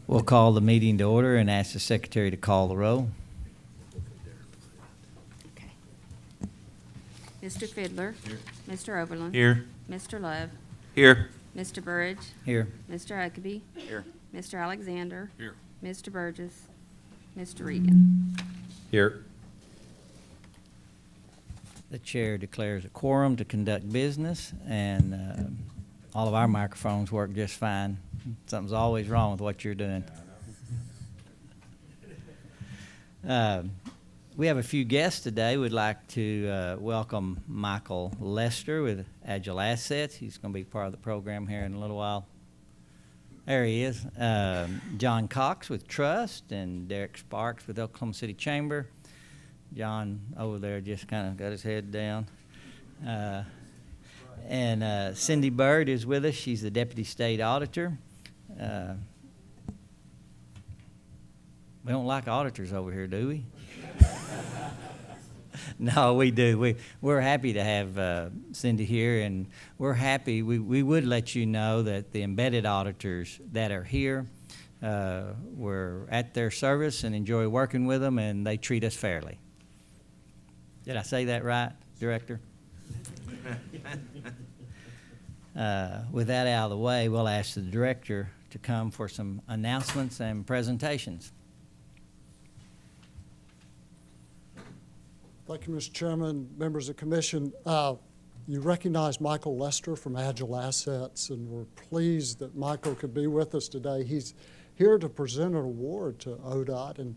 We'll call the meeting to order and ask the secretary to call the roll. Okay. Mr. Fiddler. Here. Mr. Overland. Here. Mr. Love. Here. Mr. Burridge. Here. Mr. Huckabee. Here. Mr. Alexander. Here. Mr. Burgess. Mr. Regan. Here. The chair declares a quorum to conduct business, and all of our microphones work just fine. Something's always wrong with what you're doing. We have a few guests today. We'd like to welcome Michael Lester with AgileAssets. He's going to be part of the program here in a little while. There he is. John Cox with Trust and Derek Sparks with Oklahoma City Chamber. John over there just kind of got his head down. And Cindy Bird is with us. She's the Deputy State Auditor. We don't like auditors over here, do we? No, we do. We're happy to have Cindy here, and we're happy. We would let you know that the embedded auditors that are here, we're at their service and enjoy working with them, and they treat us fairly. Did I say that right, Director? With that out of the way, we'll ask the Director to come for some announcements and presentations. Thank you, Mr. Chairman, members of the Commission. You recognize Michael Lester from AgileAssets, and we're pleased that Michael could be with us today. He's here to present an award to ODOT, and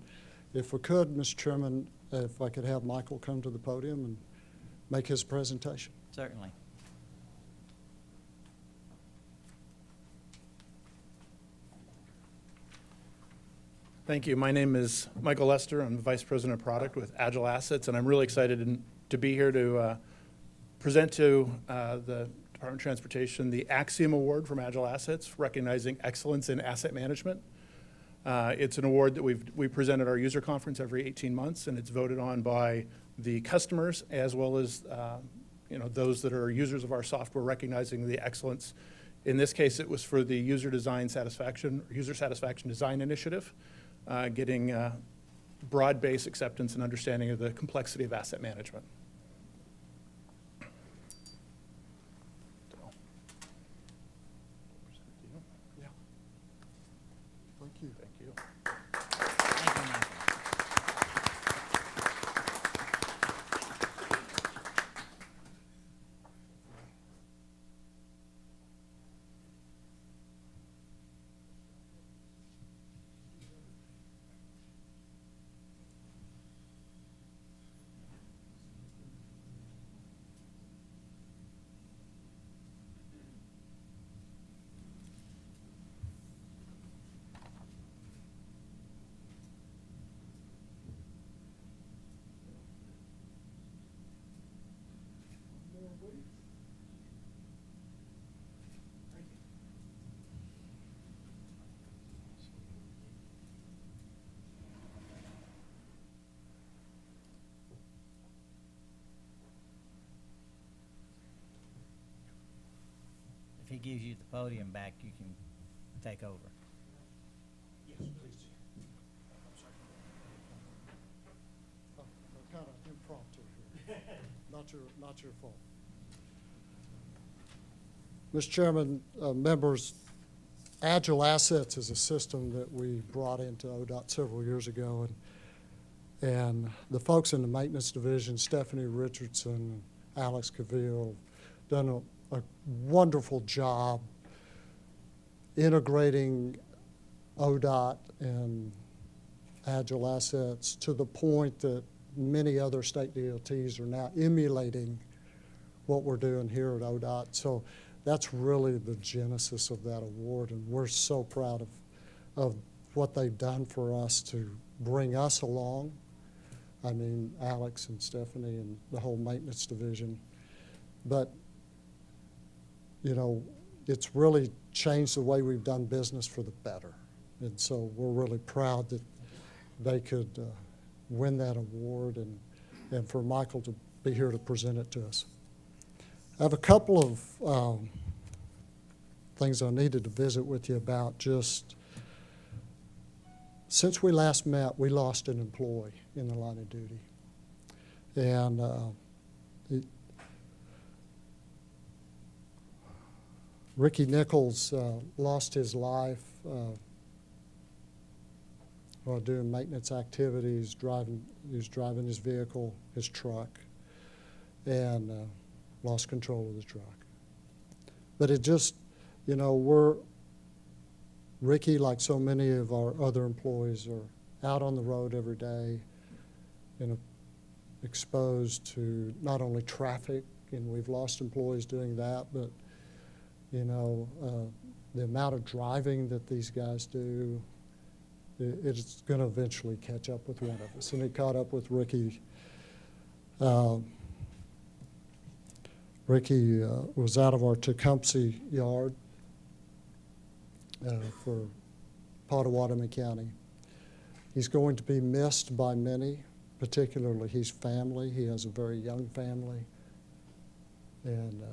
if we could, Mr. Chairman, if I could have Michael come to the podium and make his presentation. Certainly. Thank you. My name is Michael Lester. I'm the Vice President of Product with AgileAssets, and I'm really excited to be here to present to the Department of Transportation the Axiom Award from AgileAssets, recognizing excellence in asset management. It's an award that we present at our user conference every 18 months, and it's voted on by the customers as well as those that are users of our software, recognizing the excellence. In this case, it was for the User Satisfaction Design Initiative. Getting broad-based acceptance and understanding of the complexity of asset management. Yeah. Thank you. Thank you. Thank you, Michael. If he gives you the podium back, you can take over. Yes, please. I'm sorry. Kind of impromptu here. Not your fault. Mr. Chairman, members, AgileAssets is a system that we brought into ODOT several years ago, and the folks in the maintenance division, Stephanie Richardson, Alex Cavill, done a wonderful job integrating ODOT and AgileAssets to the point that many other state DOTs are now emulating what we're doing here at ODOT. So that's really the genesis of that award, and we're so proud of what they've done for us to bring us along. I mean, Alex and Stephanie and the whole maintenance division. But, you know, it's really changed the way we've done business for the better. And so we're really proud that they could win that award and for Michael to be here to present it to us. I have a couple of things I needed to visit with you about just since we last met, we lost an employee in the line of duty. And Ricky Nichols lost his life while doing maintenance activities. He was driving his vehicle, his truck, and lost control of the truck. But it just, you know, Ricky, like so many of our other employees, are out on the road every day and exposed to not only traffic, and we've lost employees doing that, but, you know, the amount of driving that these guys do, it's going to eventually catch up with one of us. And it caught up with Ricky. Ricky was out of our Tecumseh yard for Pottawatomie County. He's going to be missed by many, particularly his family. He has a very young family, and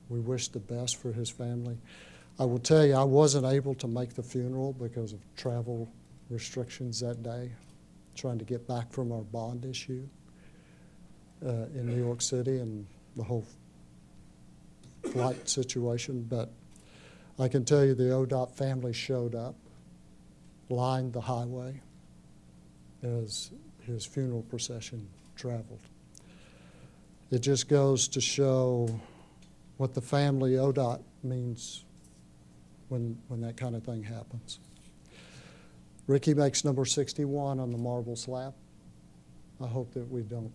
we wish the best for his family. I will tell you, I wasn't able to make the funeral because of travel restrictions that day, trying to get back from our bond issue in New York City and the whole flight situation. But I can tell you the ODOT family showed up, lined the highway as his funeral procession traveled. It just goes to show what the family ODOT means when that kind of thing happens. Ricky makes number 61 on the marble slab. I hope that we don't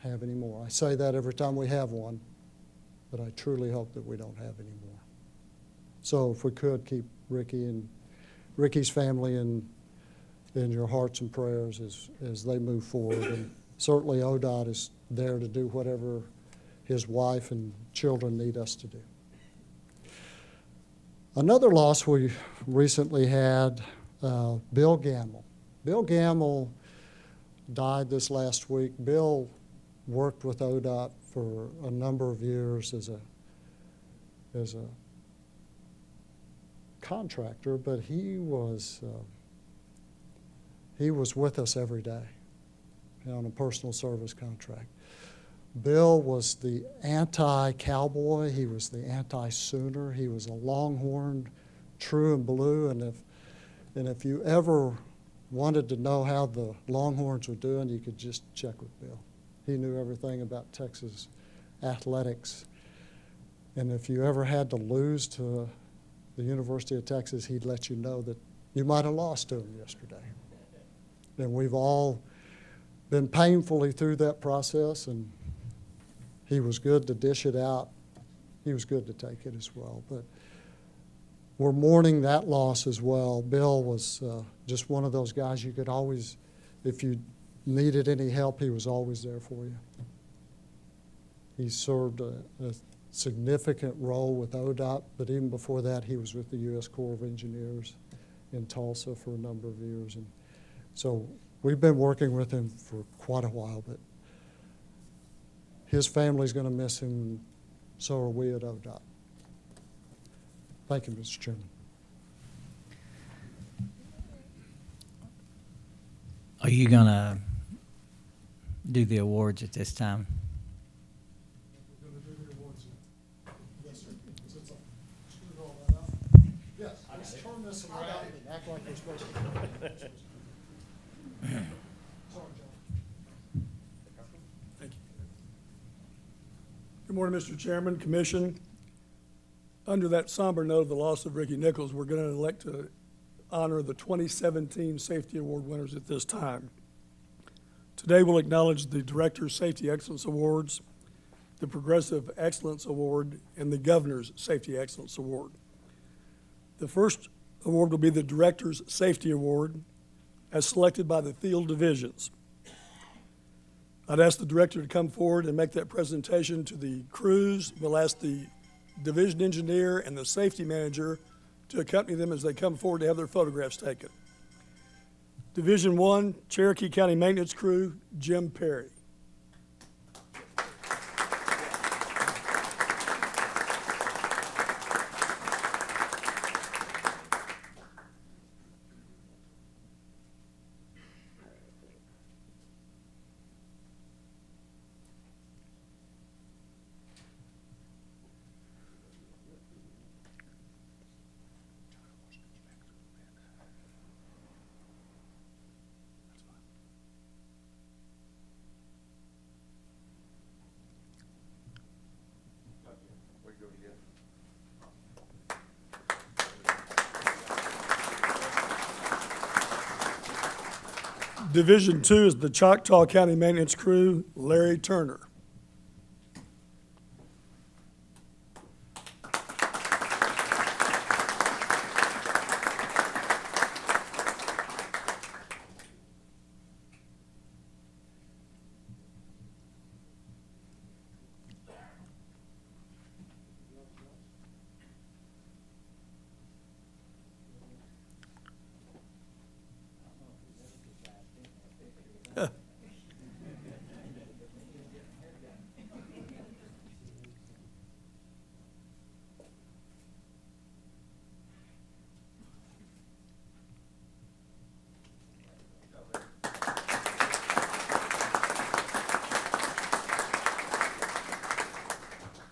have any more. I say that every time we have one, but I truly hope that we don't have any more. So if we could keep Ricky and Ricky's family in your hearts and prayers as they move forward. And certainly ODOT is there to do whatever his wife and children need us to do. Another loss we recently had, Bill Gamble. Bill Gamble died this last week. Bill worked with ODOT for a number of years as a contractor, but he was with us every day on a personal service contract. Bill was the anti-cowboy. He was the anti-Sooner. He was a Longhorn, true and blue. And if you ever wanted to know how the Longhorns were doing, you could just check with Bill. He knew everything about Texas athletics. And if you ever had to lose to the University of Texas, he'd let you know that you might have lost to him yesterday. And we've all been painfully through that process, and he was good to dish it out. He was good to take it as well. But we're mourning that loss as well. Bill was just one of those guys you could always, if you needed any help, he was always there for you. He served a significant role with ODOT, but even before that, he was with the U.S. Corps of Engineers in Tulsa for a number of years. And so we've been working with him for quite a while, but his family's going to miss him, and so are we at ODOT. Thank you, Mr. Chairman. Are you going to do the awards at this time? We're going to do the awards. Yes, sir. Since I screwed all that up. Yes, let's turn this around and act like we're supposed to. Sorry, John. Thank you. Good morning, Mr. Chairman, Commission. Under that somber note of the loss of Ricky Nichols, we're going to elect to honor the 2017 Safety Award winners at this time. Today we'll acknowledge the Director's Safety Excellence Awards, the Progressive Excellence Award, and the Governor's Safety Excellence Award. The first award will be the Director's Safety Award, as selected by the field divisions. I'd ask the director to come forward and make that presentation to the crews. We'll ask the division engineer and the safety manager to accompany them as they come forward to have their photographs taken. Division 1, Cherokee County Maintenance Crew, Jim Perry. Division 2 is the Choctaw County Maintenance Crew, Larry Turner.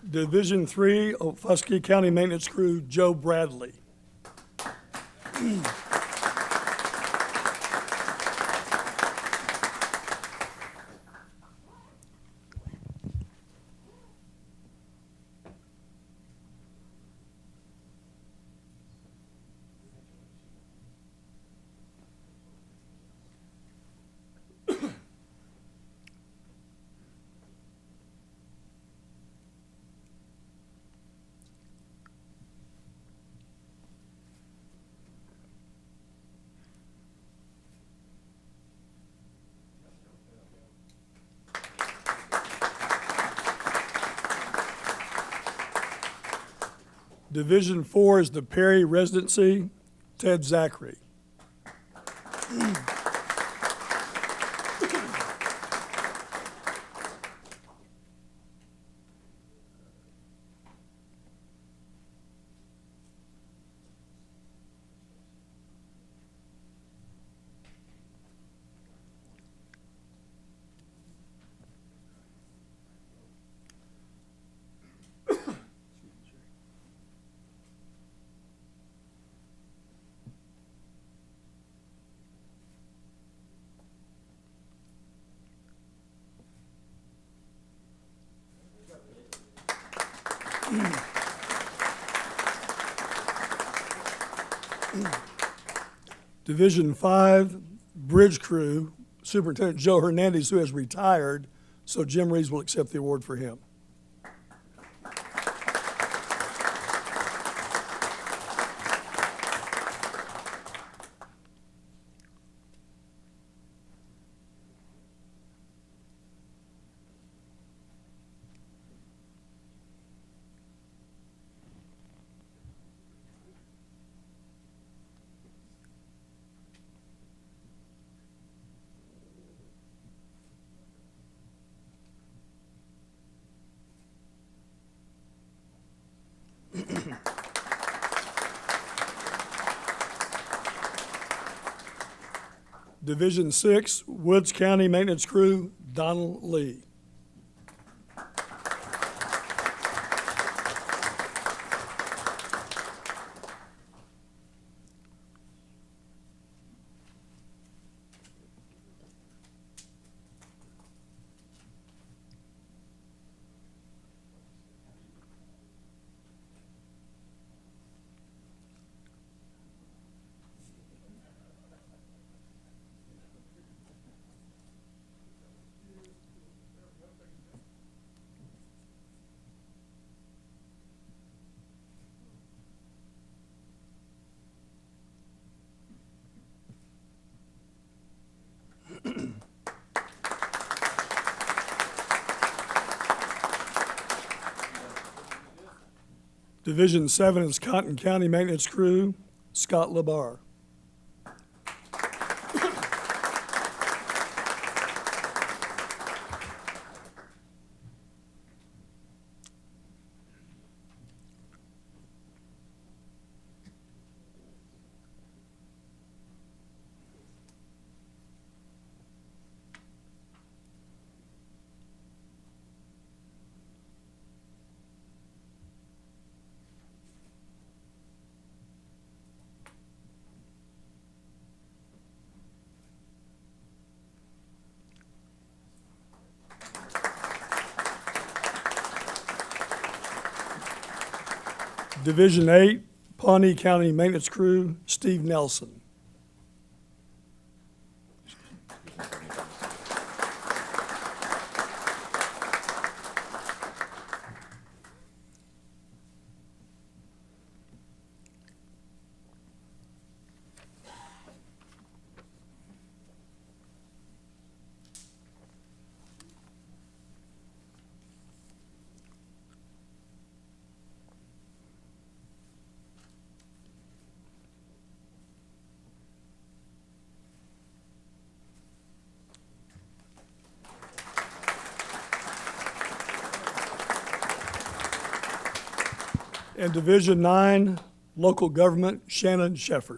Division 3, Washita County Maintenance Crew, Joe Bradley. Division 4 is the Perry Residency, Ted Zachary. Division 5, Bridge Crew, Superintendent Joe Hernandez, who has retired, so Jim Reeves will accept the award for him. Division 6, Woods County Maintenance Crew, Donald Lee. Division 7 is Cotton County Maintenance Crew, Scott LeBar. Division 8, Pawnee County Maintenance Crew, Steve Nelson. And Division 9, Local Government, Shannon Shefford.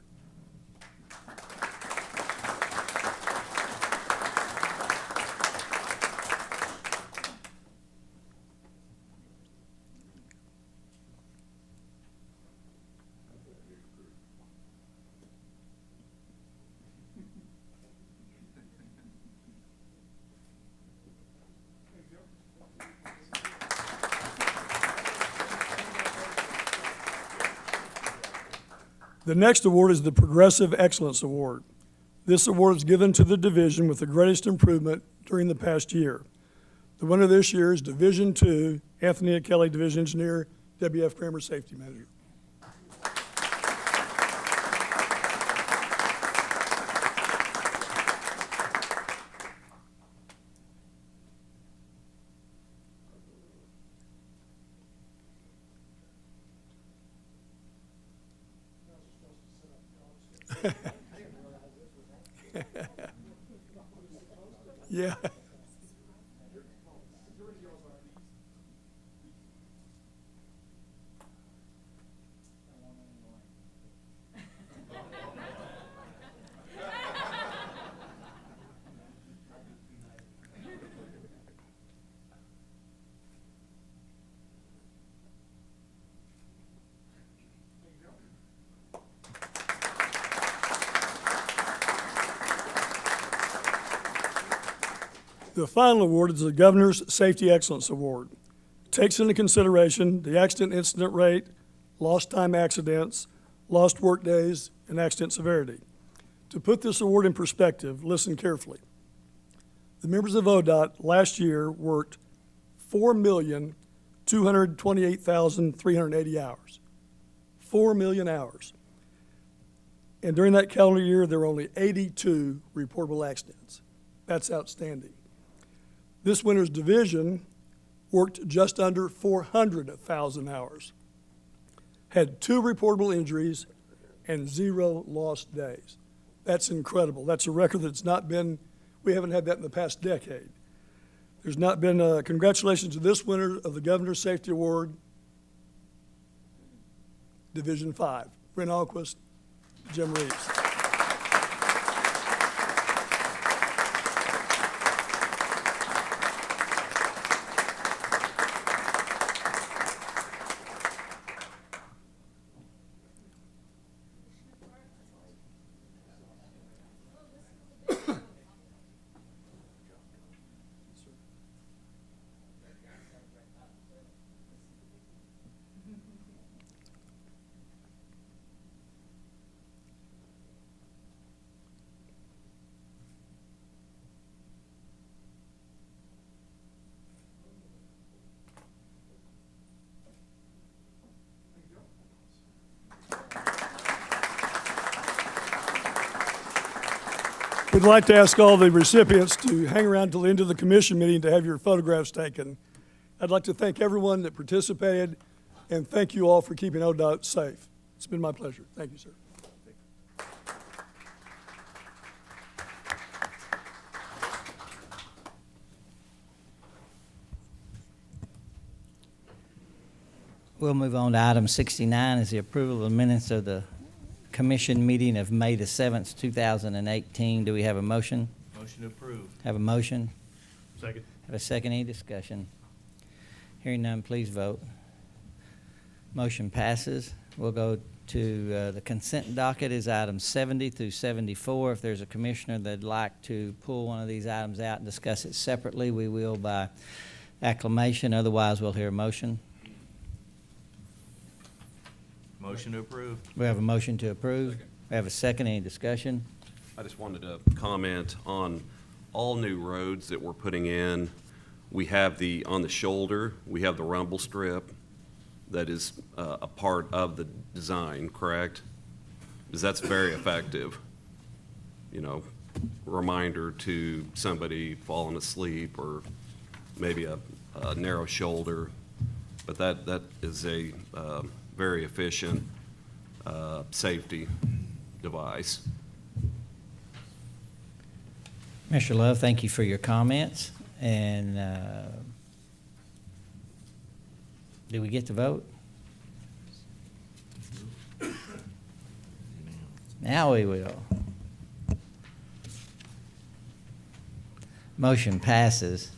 The next award is the Progressive Excellence Award. This award is given to the division with the greatest improvement during the past year. The winner this year is Division 2, Anthony Kelly, Division Engineer, W.F. Kramer, Safety Manager. Yeah. The final award is the Governor's Safety Excellence Award. It takes into consideration the accident incident rate, lost time accidents, lost work days, and accident severity. To put this award in perspective, listen carefully. The members of ODOT last year worked 4,228,380 hours. 4 million hours. And during that calendar year, there were only 82 reportable accidents. That's outstanding. This winter's division worked just under 400,000 hours, had 2 reportable injuries, and 0 lost days. That's incredible. That's a record that's not been, we haven't had that in the past decade. There's not been, congratulations to this winner of the Governor's Safety Award, Division 5, Brent Alquist, Jim Reeves. We'd like to ask all the recipients to hang around till the end of the commission meeting to have your photographs taken. I'd like to thank everyone that participated and thank you all for keeping ODOT safe. It's been my pleasure. Thank you, sir. We'll move on to item 69 is the approval of the minutes of the commission meeting of May the 7th, 2018. Do we have a motion? Motion to approve. Have a motion? Second. Have a second, any discussion? Hearing none, please vote. Motion passes. We'll go to the consent docket is items 70 through 74. If there's a commissioner that'd like to pull one of these items out and discuss it separately, we will by acclamation. Otherwise, we'll hear a motion. Motion to approve. We have a motion to approve. We have a second. Any discussion? I just wanted to comment on all new roads that we're putting in. We have on the shoulder, we have the rumble strip that is a part of the design, correct? Because that's very effective. You know, reminder to somebody falling asleep or maybe a narrow shoulder. But that is a very efficient safety device. Mr. Love, thank you for your comments. And do we get to vote? Now we will. Motion passes.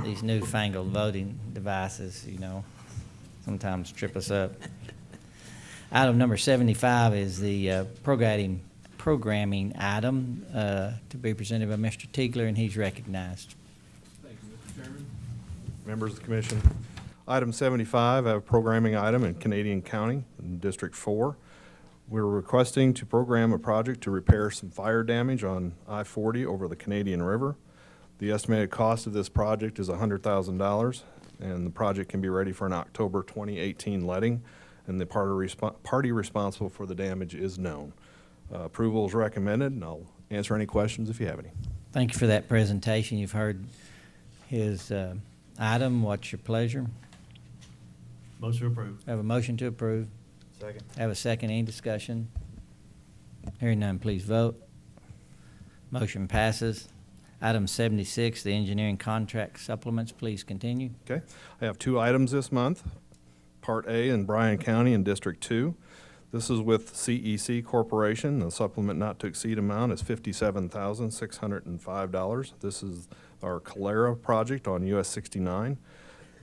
These newfangled voting devices, you know, sometimes trip us up. Item number 75 is the programming item to be presented by Mr. Tiegler, and he's recognized. Thank you, Mr. Chairman. Members of the commission. Item 75, I have a programming item in Canadian County, in District 4. We're requesting to program a project to repair some fire damage on I-40 over the Canadian River. The estimated cost of this project is $100,000, and the project can be ready for an October 2018 letting, and the party responsible for the damage is known. Approval is recommended, and I'll answer any questions if you have any. Thank you for that presentation. You've heard his item. What's your pleasure? Motion approved. Have a motion to approve. Second. Have a second. Any discussion? Hearing none, please vote. Motion passes. Item 76, the engineering contract supplements. Please continue. Okay, I have two items this month. Part A in Bryan County in District 2. This is with CEC Corporation. The supplement not to exceed amount is $57,605. This is our Calera project on US 69.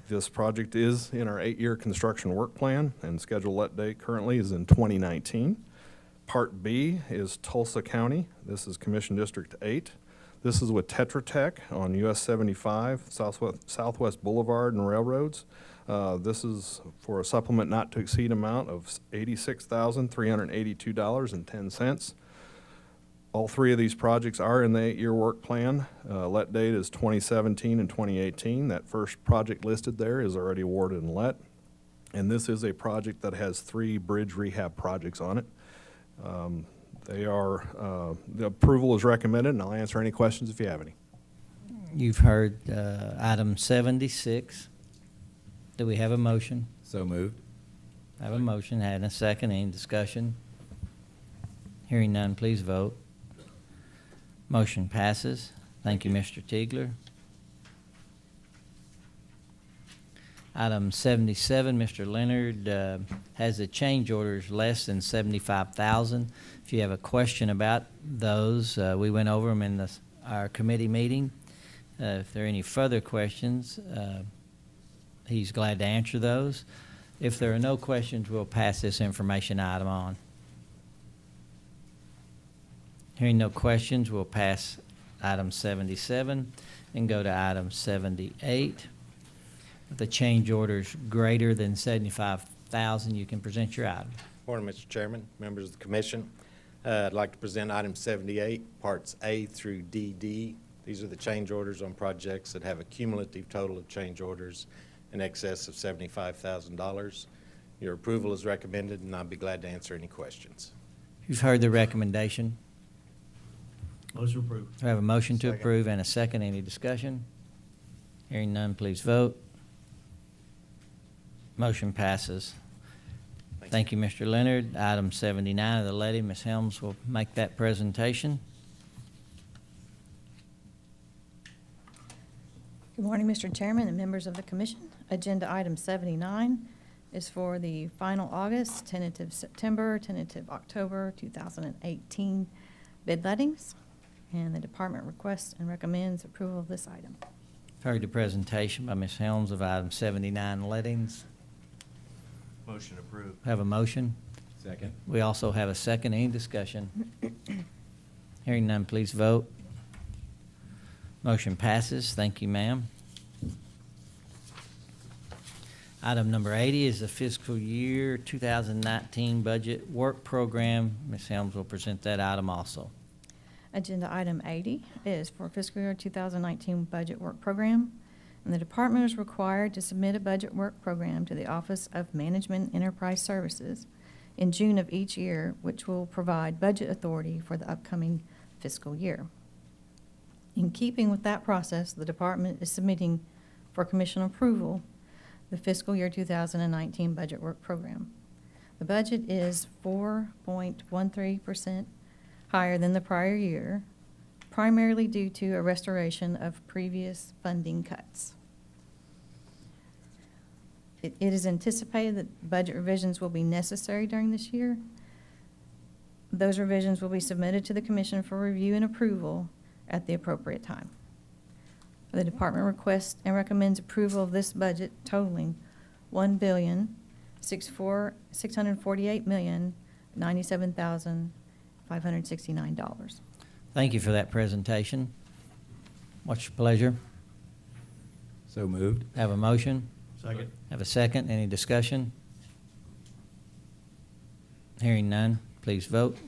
This project is in our 8-year construction work plan, and scheduled let date currently is in 2019. Part B is Tulsa County. This is Commission District 8. This is with Tetra Tech on US 75, Southwest Boulevard and Railroads. This is for a supplement not to exceed amount of $86,382.10. All three of these projects are in the 8-year work plan. Let date is 2017 and 2018. That first project listed there is already awarded and let. And this is a project that has 3 bridge rehab projects on it. The approval is recommended, and I'll answer any questions if you have any. You've heard item 76. Do we have a motion? So moved. I have a motion, and a second. Any discussion? Hearing none, please vote. Motion passes. Thank you, Mr. Tiegler. Item 77, Mr. Leonard has the change orders less than $75,000. If you have a question about those, we went over them in our committee meeting. If there are any further questions, he's glad to answer those. If there are no questions, we'll pass this information item on. Hearing no questions, we'll pass item 77 and go to item 78. If the change order's greater than $75,000, you can present your item. Morning, Mr. Chairman, members of the commission. I'd like to present item 78, parts A through DD. These are the change orders on projects that have a cumulative total of change orders in excess of $75,000. Your approval is recommended, and I'll be glad to answer any questions. You've heard the recommendation. Motion approved. I have a motion to Second. approve and a second. Any discussion? Hearing none, please vote. Motion passes. Thank you, Mr. Leonard. Item 79 of the lady, Ms. Helms, will make that presentation. Good morning, Mr. Chairman and members of the commission. Agenda item 79 is for the final August, tentative September, tentative October 2018 bid lettings, and the department requests and recommends approval of this item. Heard the presentation by Ms. Helms of item 79 lettings. Motion approved. Have a motion. Second. We also have a second. Any discussion? Hearing none, please vote. Motion passes. Thank you, ma'am. Item number 80 is the fiscal year 2019 budget work program. Ms. Helms will present that item also. Agenda item 80 is for fiscal year 2019 budget work program, and the department is required to submit a budget work program to the Office of Management Enterprise Services in June of each year, which will provide budget authority for the upcoming fiscal year. In keeping with that process, the department is submitting for commission approval the fiscal year 2019 budget work program. The budget is 4.13% higher than the prior year, primarily due to a restoration of previous funding cuts. It is anticipated that budget revisions will be necessary during this year. Those revisions will be submitted to the commission for review and approval at the appropriate time. The department requests and recommends approval of this budget totaling $1,648,097,569. Thank you for that presentation. What's your pleasure? So moved. Have a motion? Second. Have a second? Any discussion? Hearing none, please vote.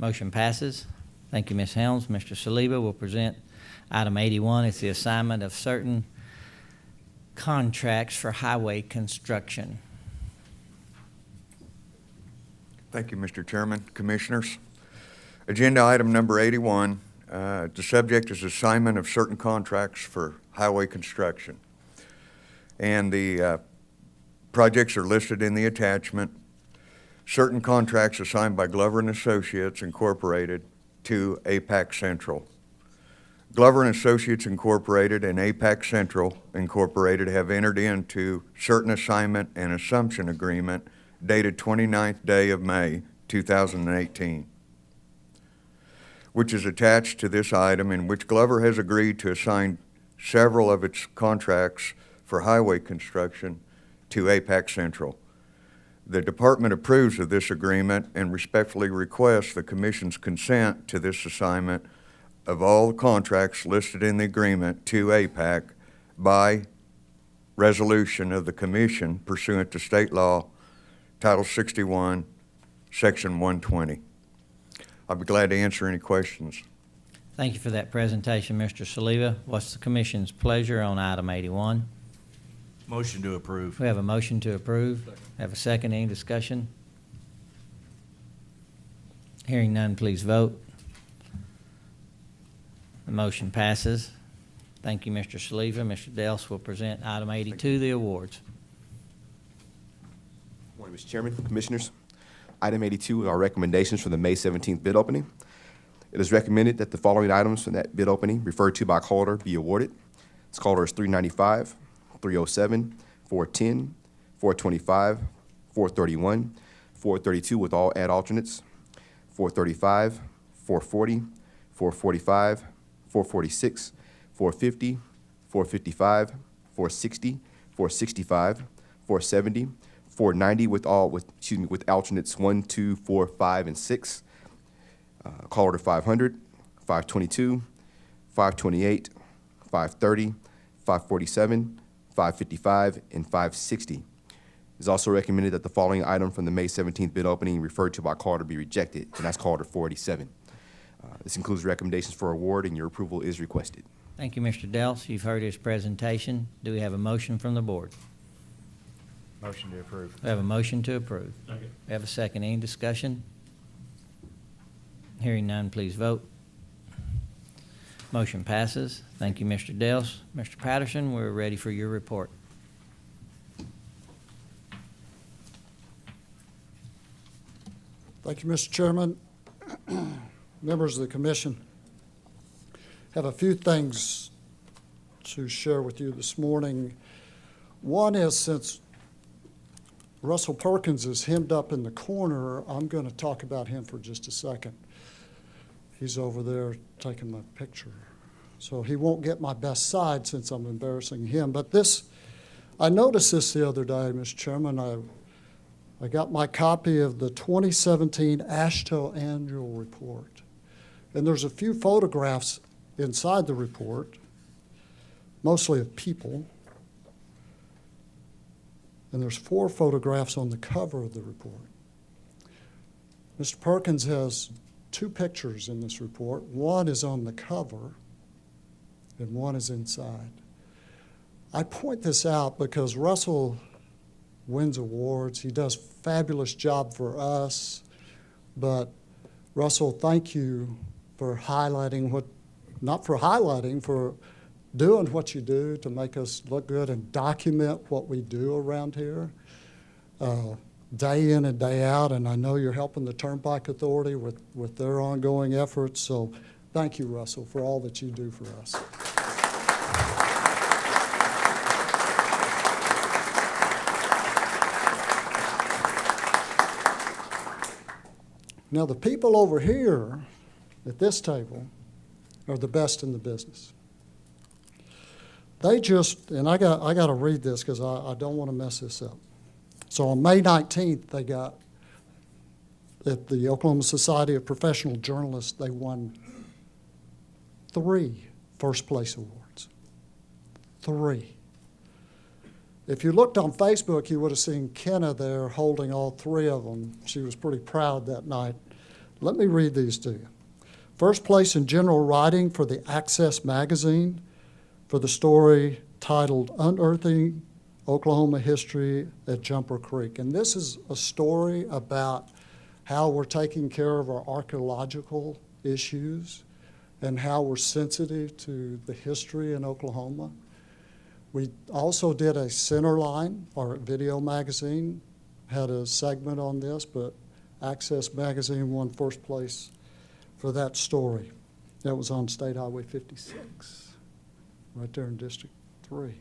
Motion passes. Thank you, Ms. Helms. Mr. Saliba will present item 81. It's the assignment of certain contracts for highway construction. Thank you, Mr. Chairman, Commissioners. Agenda item number 81, the subject is assignment of certain contracts for highway construction. And the projects are listed in the attachment. Certain contracts assigned by Glover and Associates Incorporated to APAC Central. Glover and Associates Incorporated and APAC Central Incorporated have entered into certain assignment and assumption agreement dated 29th day of May 2018, which is attached to this item, in which Glover has agreed to assign several of its contracts for highway construction to APAC Central. The department approves of this agreement and respectfully requests the Commission's consent to this assignment of all the contracts listed in the agreement to APAC by resolution of the Commission pursuant to state law, Title 61, Section 120. I'll be glad to answer any questions. Thank you for that presentation, Mr. Saliba. What's the commission's pleasure on item 81? Motion to approve. We have a motion to approve. Have a second. Any discussion? Hearing none, please vote. The motion passes. Thank you, Mr. Saliba. Mr. Dels will present item 82, the awards. Morning, Mr. Chairman, Commissioners. Item 82 are our recommendations for the May 17th bid opening. It is recommended that the following items from that bid opening referred to by call order be awarded. This call order is 395, 307, 410, 425, 431, 432 with all add alternates, 435, 440, 445, 446, 450, 455, 460, 465, 470, 490 with alternates 1, 2, 4, 5, and 6. Call order 500, 522, 528, 530, 547, 555, and 560. It is also recommended that the following item from the May 17th bid opening referred to by call order be rejected, and that's call order 487. This includes recommendations for award, and your approval is requested. Thank you, Mr. Dels. You've heard his presentation. Do we have a motion from the board? Motion to approve. We have a motion to approve. Second. We have a second. Any discussion? Hearing none, please vote. Motion passes. Thank you, Mr. Dels. Mr. Patterson, we're ready for your report. Thank you, Mr. Chairman. Members of the commission, have a few things to share with you this morning. One is, since Russell Perkins is hemmed up in the corner, I'm going to talk about him for just a second. He's over there taking my picture. So he won't get my best side since I'm embarrassing him. But this, I noticed this the other day, Mr. Chairman. I got my copy of the 2017 AASHTO Annual Report. And there's a few photographs inside the report, mostly of people. And there's 4 photographs on the cover of the report. Mr. Perkins has 2 pictures in this report. One is on the cover, and one is inside. I point this out because Russell wins awards. He does a fabulous job for us. But Russell, thank you for highlighting for doing what you do to make us look good and document what we do around here day in and day out. And I know you're helping the Turnpike Authority with their ongoing efforts. So thank you, Russell, for all that you do for us. Now, the people over here at this table are the best in the business. They just, and I got to read this because I don't want to mess this up. So on May 19th, they got, at the Oklahoma Society of Professional Journalists, they won 3 first-place awards. 3. If you looked on Facebook, you would have seen Kenna there holding all 3 of them. She was pretty proud that night. Let me read these to you. First place in general writing for the Access magazine for the story titled Unearthing Oklahoma History at Jumper Creek. And this is a story about how we're taking care of our archaeological issues and how we're sensitive to the history in Oklahoma. We also did a Centerline, our video magazine, had a segment on this, but Access magazine won first place for that story. That was on State Highway 56, right there in District 3.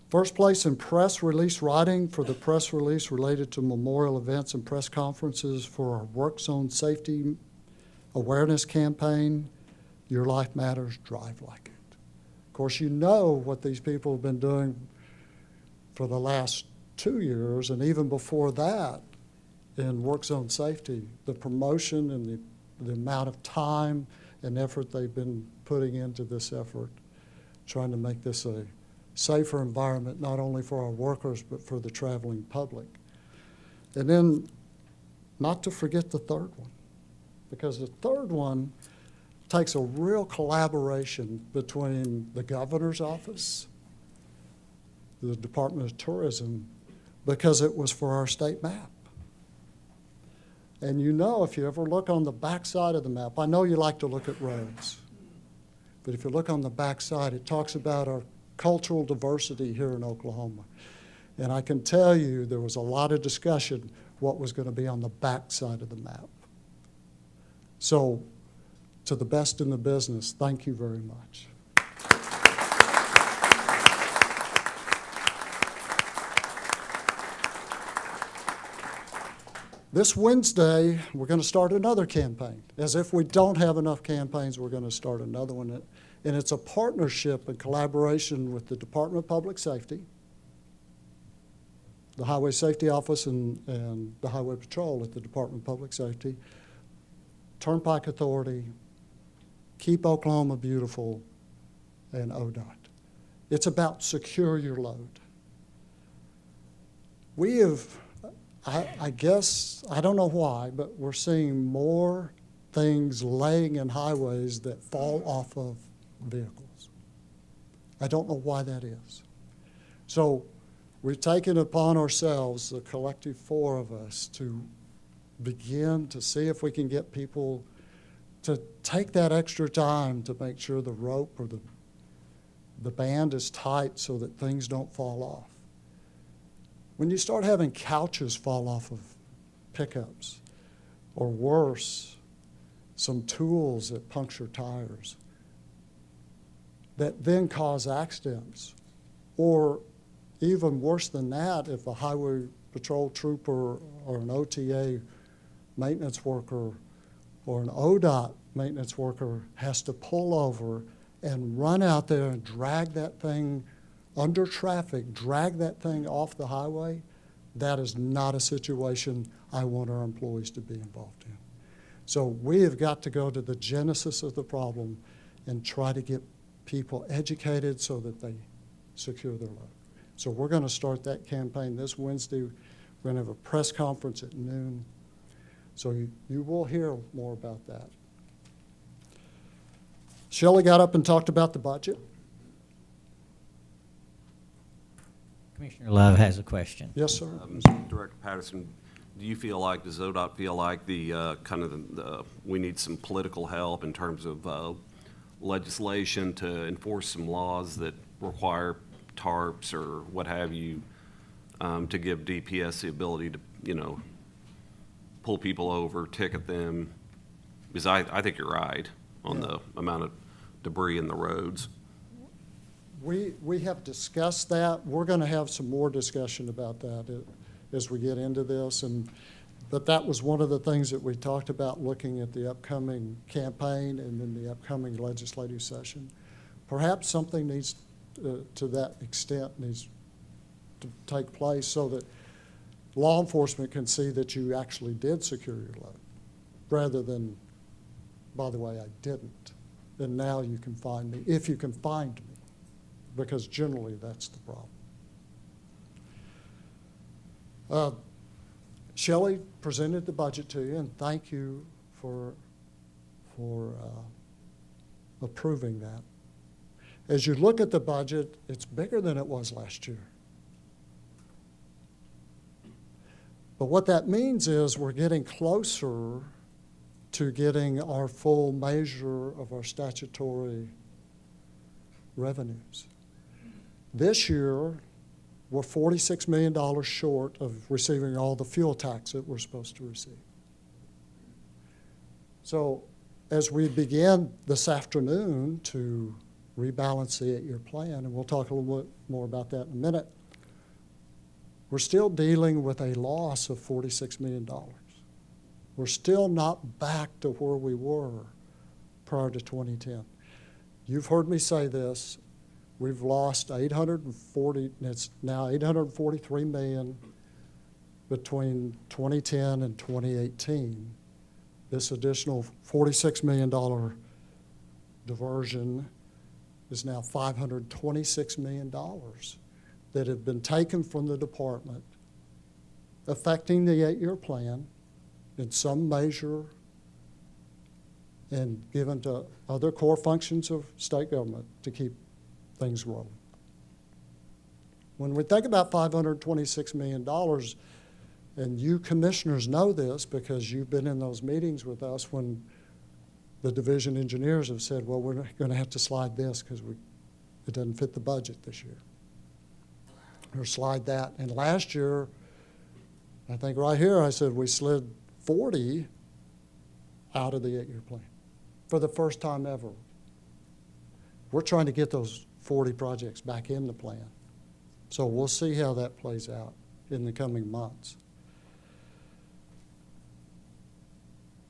First place in press release writing for the press release related to memorial events and press conferences for our work zone safety awareness campaign, Your Life Matters, Drive Like It. Of course, you know what these people have been doing for the last 2 years, and even before that in work zone safety, the promotion and the amount of time and effort they've been putting into this effort, trying to make this a safer environment, not only for our workers, but for the traveling public. And then, not to forget the third one, because the third one takes a real collaboration between the governor's office, the Department of Tourism, because it was for our state map. And you know, if you ever look on the back side of the map, I know you like to look at roads, but if you look on the back side, it talks about our cultural diversity here in Oklahoma. And I can tell you there was a lot of discussion what was going to be on the back side of the map. So, to the best in the business, thank you very much. This Wednesday, we're going to start another campaign. As if we don't have enough campaigns, we're going to start another one. And it's a partnership and collaboration with the Department of Public Safety, the Highway Safety Office, and the Highway Patrol at the Department of Public Safety, Turnpike Authority, Keep Oklahoma Beautiful, and ODOT. It's about secure your load. We have, I guess, I don't know why, but we're seeing more things laying in highways that fall off of vehicles. I don't know why that is. So we've taken upon ourselves, the collective 4 of us, to begin to see if we can get people to take that extra time to make sure the rope or the band is tight so that things don't fall off. When you start having couches fall off of pickups, or worse, some tools that puncture tires, that then cause accidents, or even worse than that, if a highway patrol trooper or an OTA maintenance worker or an ODOT maintenance worker has to pull over and run out there and drag that thing under traffic, drag that thing off the highway, that is not a situation I want our employees to be involved in. So we have got to go to the genesis of the problem and try to get people educated so that they secure their load. So we're going to start that campaign this Wednesday. We're going to have a press conference at noon. So you will hear more about that. Shelley got up and talked about the budget. Commissioner Love has a question. Yes, sir. Director Patterson, do you feel like, does ODOT feel like the, kind of we need some political help in terms of legislation to enforce some laws that require tarps or what have you, to give DPS the ability to, you know, pull people over, ticket them? Because I think you're right on the amount of debris in the roads. We have discussed that. We're going to have some more discussion about that as we get into this. But that was one of the things that we talked about looking at the upcoming campaign and then the upcoming legislative session. Perhaps something needs, to that extent, needs to take place so that law enforcement can see that you actually did secure your load, rather than, by the way, I didn't. And now you can find me, if you can find me, because generally that's the problem. Shelley presented the budget to you, and thank you for approving that. As you look at the budget, it's bigger than it was last year. But what that means is we're getting closer to getting our full measure of our statutory revenues. This year, we're $46 million short of receiving all the fuel tax that we're supposed to receive. So as we begin this afternoon to rebalance the 8-year plan, and we'll talk a little bit more about that in a minute, we're still dealing with a loss of $46 million. We're still not back to where we were prior to 2010. You've heard me say this. We've lost it's now $843 million between 2010 and 2018. This additional $46 million diversion is now $526 million that have been taken from the department, affecting the 8-year plan in some measure and given to other core functions of state government to keep things rolling. When we think about $526 million, and you commissioners know this because you've been in those meetings with us when the division engineers have said, well, we're going to have to slide this because it doesn't fit the budget this year. Or slide that. And last year, I think right here I said we slid 40 out of the 8-year plan for the first time ever. We're trying to get those 40 projects back in the plan. So we'll see how that plays out in the coming months.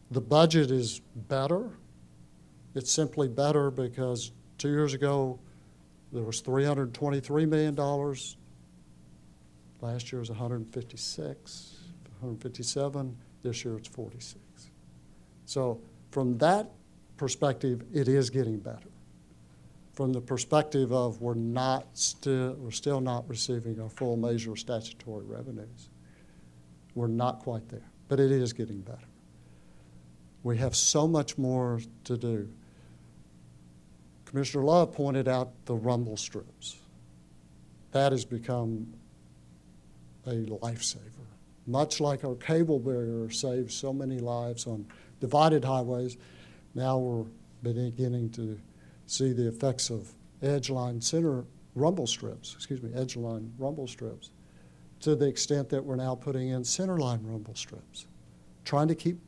The budget is better. It's simply better because 2 years ago there was $323 million. Last year was 156, 157. This year it's 46. So from that perspective, it is getting better. From the perspective of we're still not receiving our full measure of statutory revenues. We're not quite there, but it is getting better. We have so much more to do. Commissioner Love pointed out the rumble strips. That has become a lifesaver. Much like our cable barrier saves so many lives on divided highways, now we're beginning to see the effects of edge-line rumble strips to the extent that we're now putting in centerline rumble strips, trying to keep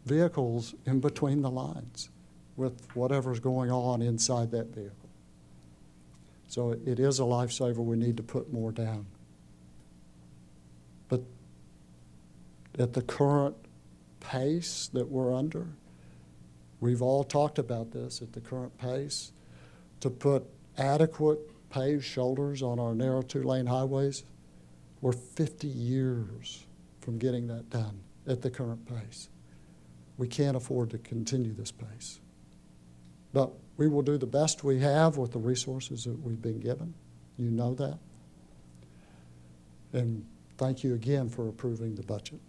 vehicles in between the lines with whatever's going on inside that vehicle. So it is a lifesaver. We need to put more down. But at the current pace that we're under, we've all talked about this, at the current pace, to put adequate paved shoulders on our narrow 2-lane highways, we're 50 years from getting that done at the current pace. We can't afford to continue this pace. But we will do the best we have with the resources that we've been given. You know that. And thank you again for approving the budget.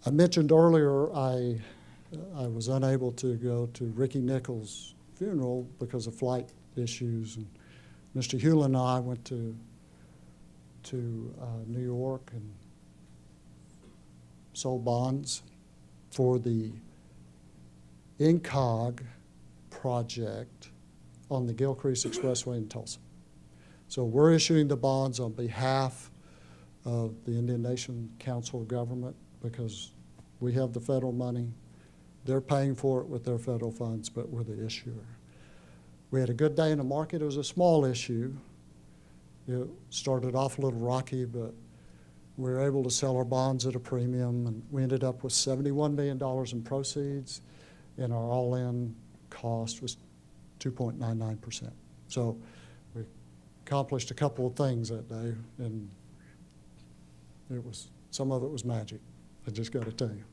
I mentioned earlier I was unable to go to Ricky Nichols' funeral because of flight issues. And Mr. Hewlin and I went to New York and sold bonds for the INCOG project on the Gilcrease Expressway in Tulsa. So we're issuing the bonds on behalf of the Indian Nation Council of Government because we have the federal money. They're paying for it with their federal funds, but we're the issuer. We had a good day in the market. It was a small issue. It started off a little rocky, but we were able to sell our bonds at a premium, and we ended up with $71 million in proceeds, and our all-in cost was 2.99%. So we accomplished a couple of things that day, and some of it was magic, I just got to tell you.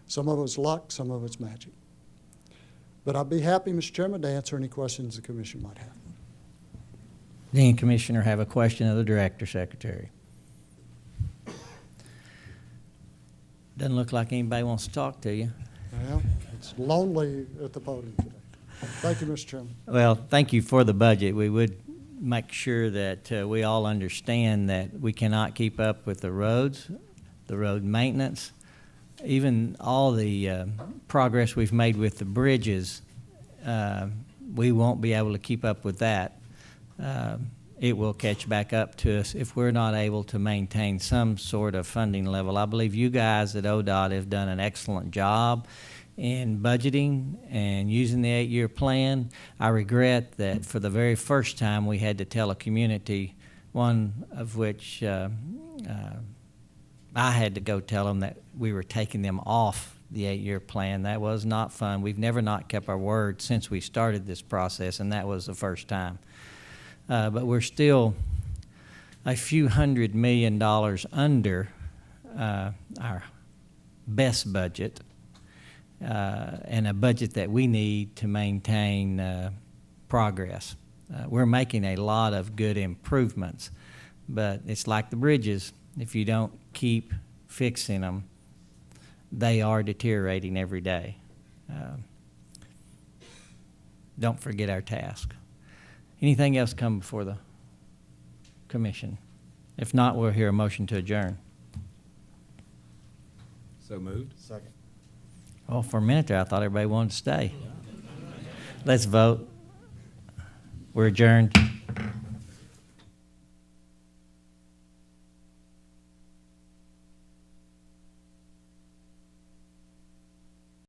Some of it's luck, some of it's magic. But I'd be happy, Mr. Chairman, to answer any questions the commission might have. Does any commissioner have a question of the Director Secretary? Doesn't look like anybody wants to talk to you. Well, it's lonely at the podium today. Thank you, Mr. Chairman. Well, thank you for the budget. We would make sure that we all understand that we cannot keep up with the roads, the road maintenance, even all the progress we've made with the bridges. We won't be able to keep up with that. It will catch back up to us if we're not able to maintain some sort of funding level. I believe you guys at ODOT have done an excellent job in budgeting and using the 8-year plan. I regret that for the very first time we had to tell a community, one of which I had to go tell them that we were taking them off the 8-year plan. That was not fun. We've never not kept our word since we started this process, and that was the first time. But we're still a few $100 million under our best budget, and a budget that we need to maintain progress. We're making a lot of good improvements, but it's like the bridges. If you don't keep fixing them, they are deteriorating every day. Don't forget our task. Anything else come before the commission? If not, we'll hear a motion to adjourn. So moved. Second. Oh, for a minute there, I thought everybody wanted to stay. Let's vote. We're adjourned.